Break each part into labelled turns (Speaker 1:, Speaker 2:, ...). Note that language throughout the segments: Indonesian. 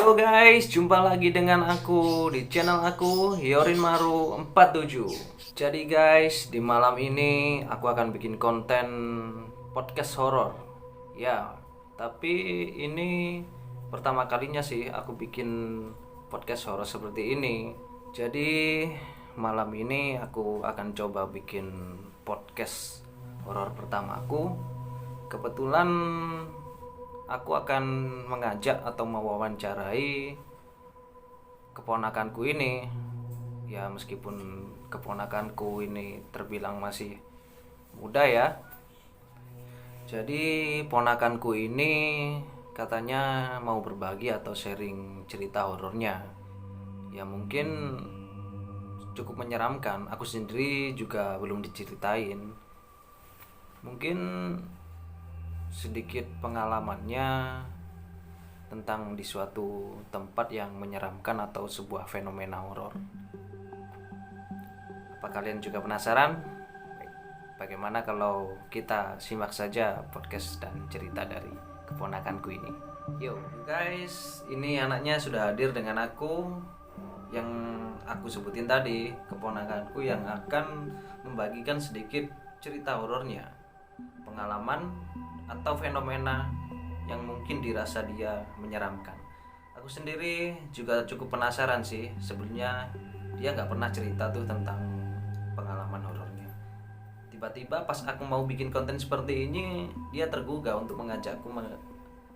Speaker 1: Yo guys, jumpa lagi dengan aku di channel aku Yorin Maru 47. Jadi guys, di malam ini aku akan bikin konten podcast horor. Ya, tapi ini pertama kalinya sih aku bikin podcast horor seperti ini. Jadi malam ini aku akan coba bikin podcast horor pertamaku. Kebetulan aku akan mengajak atau mewawancarai keponakanku ini. Ya meskipun keponakanku ini terbilang masih muda ya. Jadi ponakanku ini katanya mau berbagi atau sharing cerita horornya. Ya mungkin cukup menyeramkan. Aku sendiri juga belum diceritain. Mungkin sedikit pengalamannya tentang di suatu tempat yang menyeramkan atau sebuah fenomena horor. Apa kalian juga penasaran? Bagaimana kalau kita simak saja podcast dan cerita dari keponakanku ini? Yo guys, ini anaknya sudah hadir dengan aku yang aku sebutin tadi, keponakanku yang akan membagikan sedikit cerita horornya, pengalaman atau fenomena yang mungkin dirasa dia menyeramkan. Aku sendiri juga cukup penasaran sih. Sebelumnya dia nggak pernah cerita tuh tentang pengalaman horornya. Tiba-tiba pas aku mau bikin konten seperti ini, dia tergugah untuk mengajakku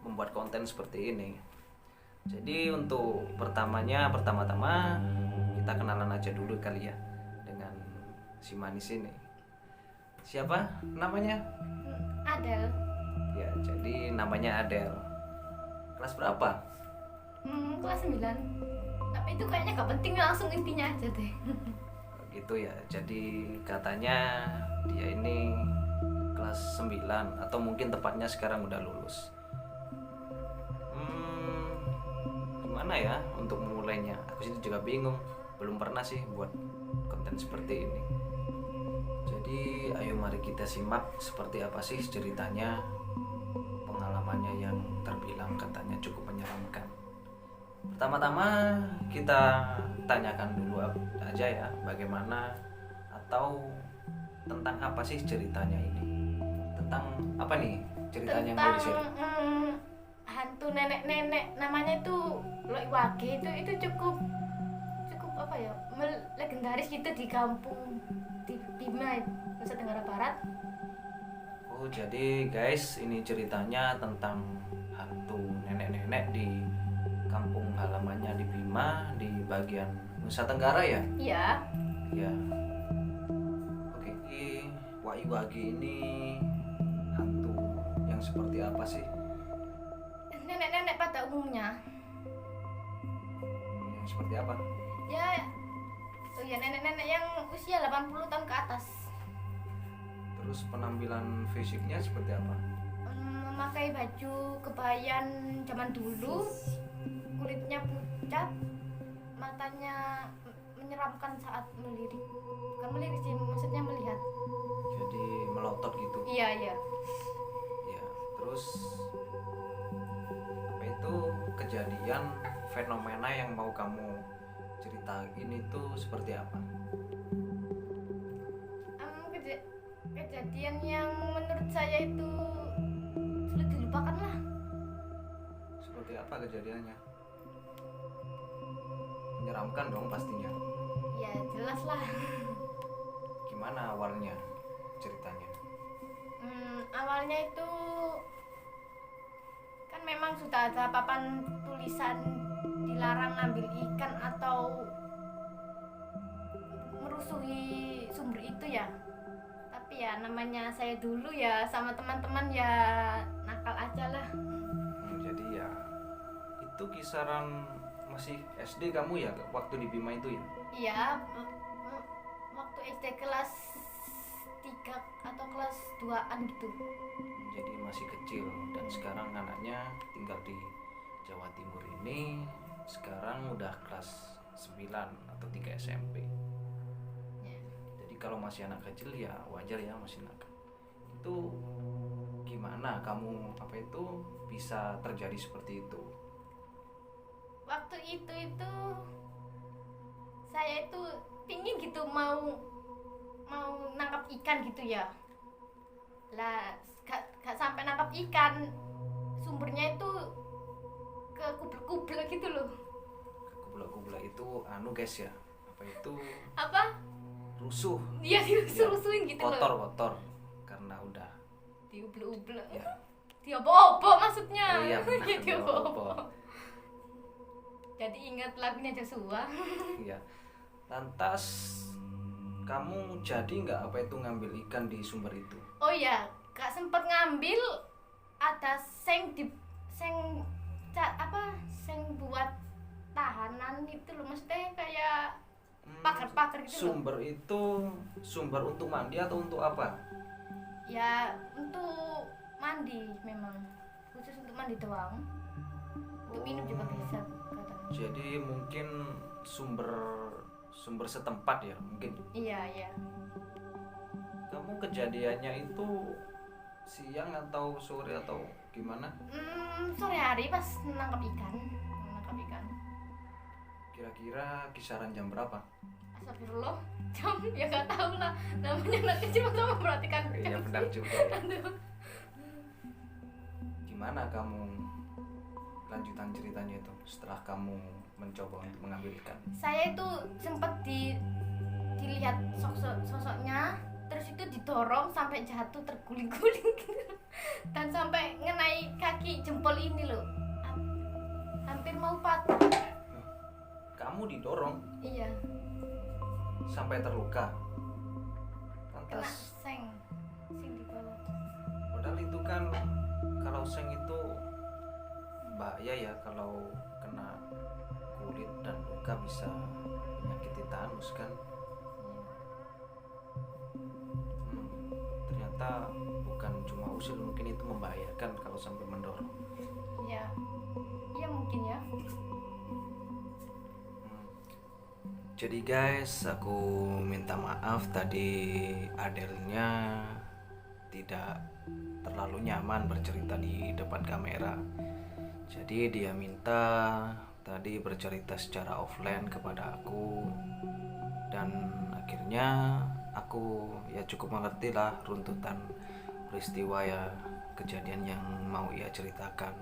Speaker 1: membuat konten seperti ini. Jadi untuk pertama-tama kita kenalan aja dulu kali ya dengan si manis ini. Siapa namanya?
Speaker 2: Adel.
Speaker 1: Ya, jadi namanya Adele. Kelas berapa?
Speaker 2: Kelas 9. Tapi itu kayaknya gak penting, langsung intinya aja deh.
Speaker 1: Gitu ya. Jadi katanya dia ini kelas 9 atau mungkin tepatnya sekarang udah lulus. Gimana ya untuk memulainya? Aku sih juga bingung. Belum pernah sih buat konten seperti ini. Jadi ayo mari kita simak seperti apa sih ceritanya, pengalamannya yang terbilang katanya cukup menyeramkan. Pertama-tama kita tanyakan dulu aja ya, bagaimana atau tentang apa sih ceritanya ini? Tentang apa nih ceritanya yang mau
Speaker 2: Tentang
Speaker 1: di-share?
Speaker 2: hantu nenek-nenek, namanya itu Loiwage. Itu cukup cukup apa ya, legendaris gitu di kampung di Bima, Nusa Tenggara Barat.
Speaker 1: Oh, jadi guys, ini ceritanya tentang hantu nenek-nenek di kampung halamannya di Bima di bagian Nusa Tenggara ya?
Speaker 2: Iya.
Speaker 1: Ya. Oke, Waiwagi ini hantu yang seperti apa sih?
Speaker 2: Nenek-nenek pada umumnya.
Speaker 1: Yang seperti apa?
Speaker 2: Ya, oh ya, nenek-nenek yang usia 80 tahun ke atas.
Speaker 1: Terus penampilan fisiknya seperti apa?
Speaker 2: Memakai baju kebayan zaman dulu, kulitnya pucat, matanya menyeramkan saat melirik. Bukan melirik sih, maksudnya melihat.
Speaker 1: Jadi melotot gitu.
Speaker 2: Iya, iya.
Speaker 1: Ya, terus apa itu kejadian fenomena yang mau kamu ceritain itu seperti apa?
Speaker 2: Kejadian yang menurut saya itu sulit dilupakan lah.
Speaker 1: Seperti apa kejadiannya? Menyeramkan dong pastinya.
Speaker 2: Ya jelas lah.
Speaker 1: Gimana awalnya ceritanya?
Speaker 2: Awalnya itu kan memang sudah ada papan tulisan dilarang ambil ikan atau merusuhi sumber itu ya. Tapi ya namanya saya dulu ya sama teman-teman ya nakal aja lah.
Speaker 1: Jadi ya itu kisaran masih SD kamu ya waktu di Bima itu ya?
Speaker 2: Iya, waktu SD kelas 3 atau kelas 2-an gitu.
Speaker 1: Jadi masih kecil dan sekarang anaknya tinggal di Jawa Timur ini sekarang udah kelas 9 atau 3 SMP.
Speaker 2: Ya.
Speaker 1: Jadi kalau masih anak kecil ya wajar ya, masih nakal. Itu gimana kamu apa itu bisa terjadi seperti itu?
Speaker 2: waktu itu saya itu pingin gitu mau nangkap ikan gitu ya. Lah gak sampai nangkap ikan, sumbernya itu ke kublek-kublek gitu loh.
Speaker 1: Kublak-kublak itu anu guys ya, apa itu,
Speaker 2: Apa?
Speaker 1: rusuh.
Speaker 2: Dia dirusuh-rusuhin gitu loh.
Speaker 1: Kotor karena udah
Speaker 2: Diublek-ublek.
Speaker 1: ya.
Speaker 2: Diobok-obok maksudnya.
Speaker 1: Oh iya benar,
Speaker 2: Diobok-obok. Jadi ingat lagunya Joshua.
Speaker 1: Iya. Lantas kamu jadi nggak apa itu ngambil ikan di sumber itu?
Speaker 2: Oh iya, gak sempet ngambil, ada seng buat tahanan itu loh, maksudnya kayak pagar-pagar gitu loh.
Speaker 1: Sumber itu sumber untuk mandi atau untuk apa?
Speaker 2: Ya untuk mandi memang, khusus untuk mandi doang. Untuk minum juga bisa katanya.
Speaker 1: Jadi mungkin sumber setempat ya mungkin.
Speaker 2: Iya.
Speaker 1: Kamu kejadiannya itu siang atau sore atau gimana?
Speaker 2: Sore hari pas nangkap ikan.
Speaker 1: Kira-kira kisaran jam berapa?
Speaker 2: Astagfirullah, jam ya gak tahu lah, namanya anak kecil masa memperhatikan
Speaker 1: Iya
Speaker 2: jam
Speaker 1: benar
Speaker 2: sih.
Speaker 1: juga ya.
Speaker 2: Aduh.
Speaker 1: Gimana kamu lanjutan ceritanya itu setelah kamu mencoba untuk mengambil ikan?
Speaker 2: Saya itu sempat dilihat sosoknya, terus itu didorong sampai jatuh terguling-guling gitu. Dan sampai ngenai kaki jempol ini loh, hampir mau patah.
Speaker 1: Kamu didorong
Speaker 2: Iya,
Speaker 1: sampai terluka.
Speaker 2: kena
Speaker 1: Lantas
Speaker 2: seng di bawah.
Speaker 1: padahal itu kan kalau seng itu bahaya ya, kalau kena kulit dan luka bisa menyakiti tetanus kan. Ternyata bukan cuma usil, mungkin itu membahayakan kalau sampai mendorong.
Speaker 2: Iya, mungkin ya.
Speaker 1: Jadi guys, aku minta maaf tadi Adelnya tidak terlalu nyaman bercerita di depan kamera. Jadi dia minta tadi bercerita secara offline kepada aku, dan akhirnya aku ya cukup mengerti lah runtutan peristiwa ya, kejadian yang mau ia ceritakan.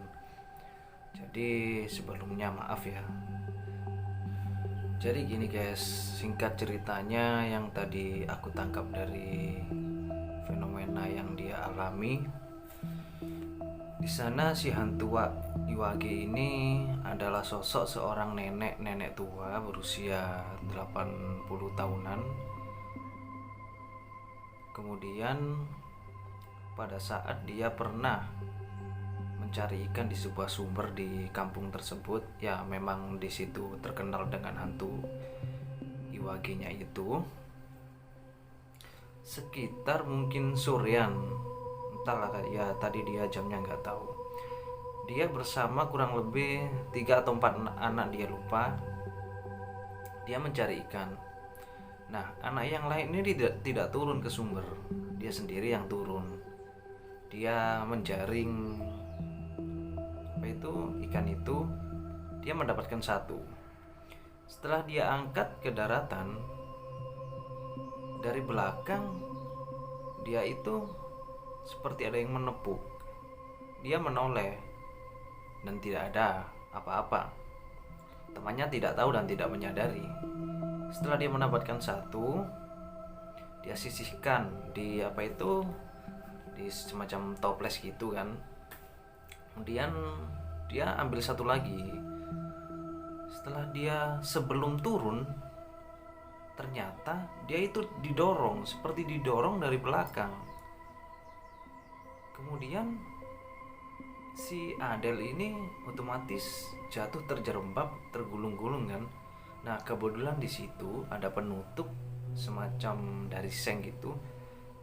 Speaker 1: Jadi sebelumnya maaf ya. Jadi gini guys, singkat ceritanya yang tadi aku tangkap dari fenomena yang dia alami. Di sana si hantu Iwage ini adalah sosok seorang nenek tua berusia 80 tahunan. Kemudian pada saat dia pernah mencari ikan di sebuah sumber di kampung tersebut, ya memang di situ terkenal dengan hantu Iwage-nya itu. Sekitar mungkin sorean, entahlah ya, tadi dia jamnya nggak tahu. Dia bersama kurang lebih 3 atau 4 anak, dia lupa. Dia mencari ikan. Nah, anak yang lain ini tidak turun ke sumber, dia sendiri yang turun. Dia menjaring ikan itu, dia mendapatkan satu. Setelah dia angkat ke daratan, dari belakang dia itu seperti ada yang menepuk. Dia menoleh dan tidak ada apa-apa. Temannya tidak tahu dan tidak menyadari. Setelah dia mendapatkan satu, dia sisihkan di di semacam toples gitu kan. Kemudian dia ambil satu lagi. Setelah dia sebelum turun, ternyata dia itu seperti didorong dari belakang. Kemudian si Adel ini otomatis jatuh terjerembab, tergulung-gulung kan. Nah, kebetulan di situ ada penutup semacam dari seng gitu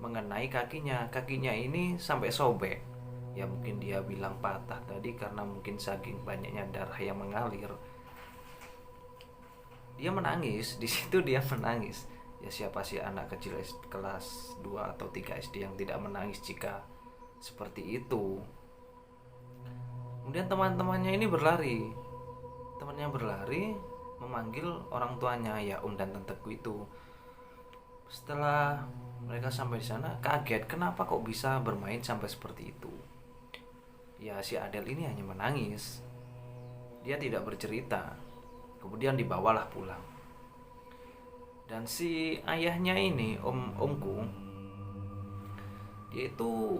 Speaker 1: mengenai kakinya. Kakinya ini sampai sobek. Ya mungkin dia bilang patah tadi karena mungkin saking banyaknya darah yang mengalir. Dia menangis, di situ dia menangis. Ya siapa sih anak kecil kelas 2 atau 3 SD yang tidak menangis jika seperti itu. Kemudian teman-temannya ini berlari. temannya berlari memanggil orang tuanya, ya om dan tanteku itu. Setelah mereka sampai di sana kaget, kenapa kok bisa bermain sampai seperti itu. Ya si Adele ini hanya menangis, dia tidak bercerita. Kemudian dibawalah pulang. Dan si ayahnya ini, omku, dia itu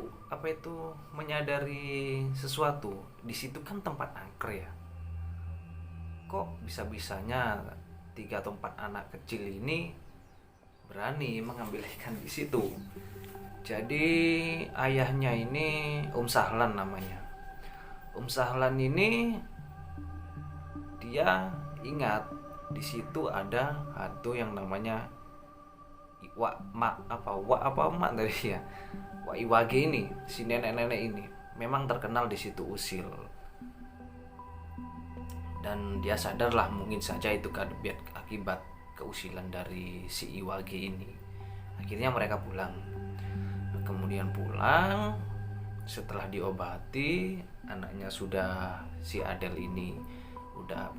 Speaker 1: menyadari sesuatu. Di situ kan tempat angker ya. Kok bisa-bisanya 3 atau 4 anak kecil ini berani mengambil ikan di situ. Jadi ayahnya ini Om Sahlan namanya. Om Sahlan ini dia ingat di situ ada hantu yang namanya Mak dari ya. Wak Iwage ini, si nenek-nenek ini memang terkenal di situ usil. Dan dia sadarlah mungkin saja itu akibat keusilan dari si Iwage ini. Akhirnya mereka pulang. Kemudian pulang, setelah diobati, anaknya sudah, si Adele ini udah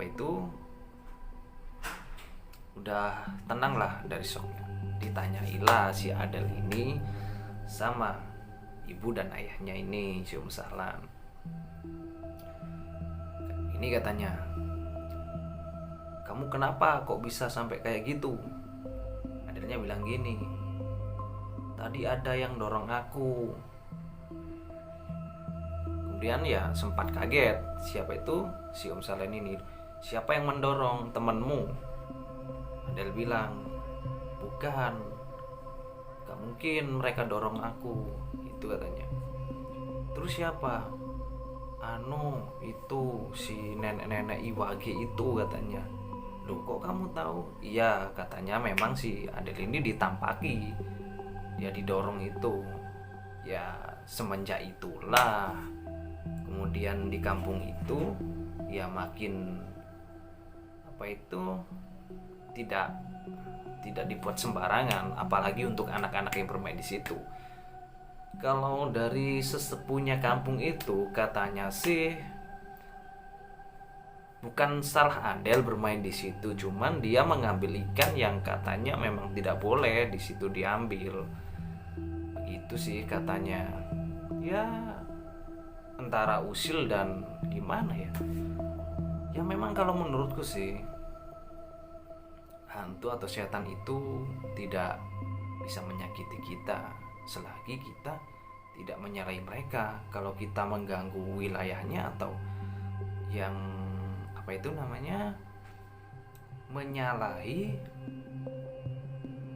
Speaker 1: tenang lah dari shocknya. Ditanyailah si Adele ini sama ibu dan ayahnya ini, si Om Sahlan. Ini katanya, kamu kenapa kok bisa sampai kayak gitu? Adelnya bilang gini, tadi ada yang dorong aku. Kemudian ya sempat kaget, siapa itu? Si Om Sahlan ini. Siapa yang mendorong? Temanmu? Adele bilang, bukan, gak mungkin mereka dorong aku, itu katanya. Terus siapa? Itu si nenek-nenek Iwage itu katanya. Loh kok kamu tahu? Iya katanya memang si Adele ini ditampaki, ya didorong itu. Ya semenjak itulah kemudian di kampung itu ya makin tidak dibuat sembarangan, apalagi untuk anak-anak yang bermain di situ. Kalau dari sesepunya kampung itu katanya sih bukan salah Adele bermain di situ, cuman dia mengambil ikan yang katanya memang tidak boleh di situ diambil. Begitu sih katanya. Ya antara usil dan gimana ya. Ya memang kalau menurutku sih hantu atau setan itu tidak bisa menyakiti kita selagi kita tidak menyalahi mereka. Kalau kita mengganggu wilayahnya atau yang menyalahi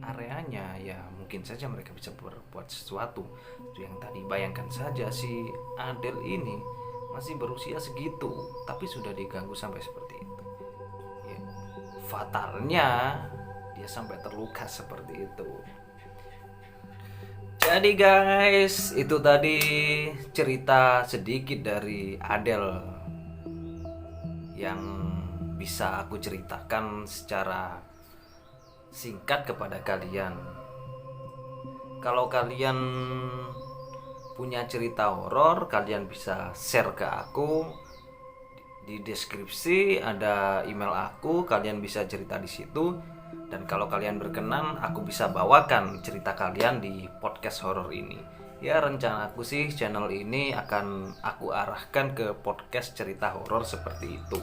Speaker 1: areanya, ya mungkin saja mereka bisa berbuat sesuatu. Itu yang tadi, bayangkan saja si Adele ini masih berusia segitu tapi sudah diganggu sampai seperti itu. Ya, fatalnya dia sampai terluka seperti itu. Jadi guys, itu tadi cerita sedikit dari Adele yang bisa aku ceritakan secara singkat kepada kalian. Kalau kalian punya cerita horor, kalian bisa share ke aku. Di deskripsi ada email aku, kalian bisa cerita di situ. Dan kalau kalian berkenan, aku bisa bawakan cerita kalian di podcast horor ini. Ya rencana aku sih channel ini akan aku arahkan ke podcast cerita horor seperti itu.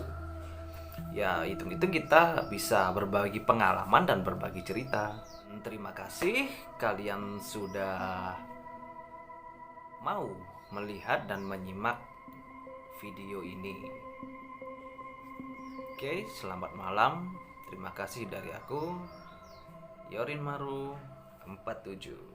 Speaker 1: Ya hitung-hitung kita bisa berbagi pengalaman dan berbagi cerita. Terima kasih kalian sudah mau melihat dan menyimak video ini. Oke, selamat malam. Terima kasih dari aku, Yorin Maru 47.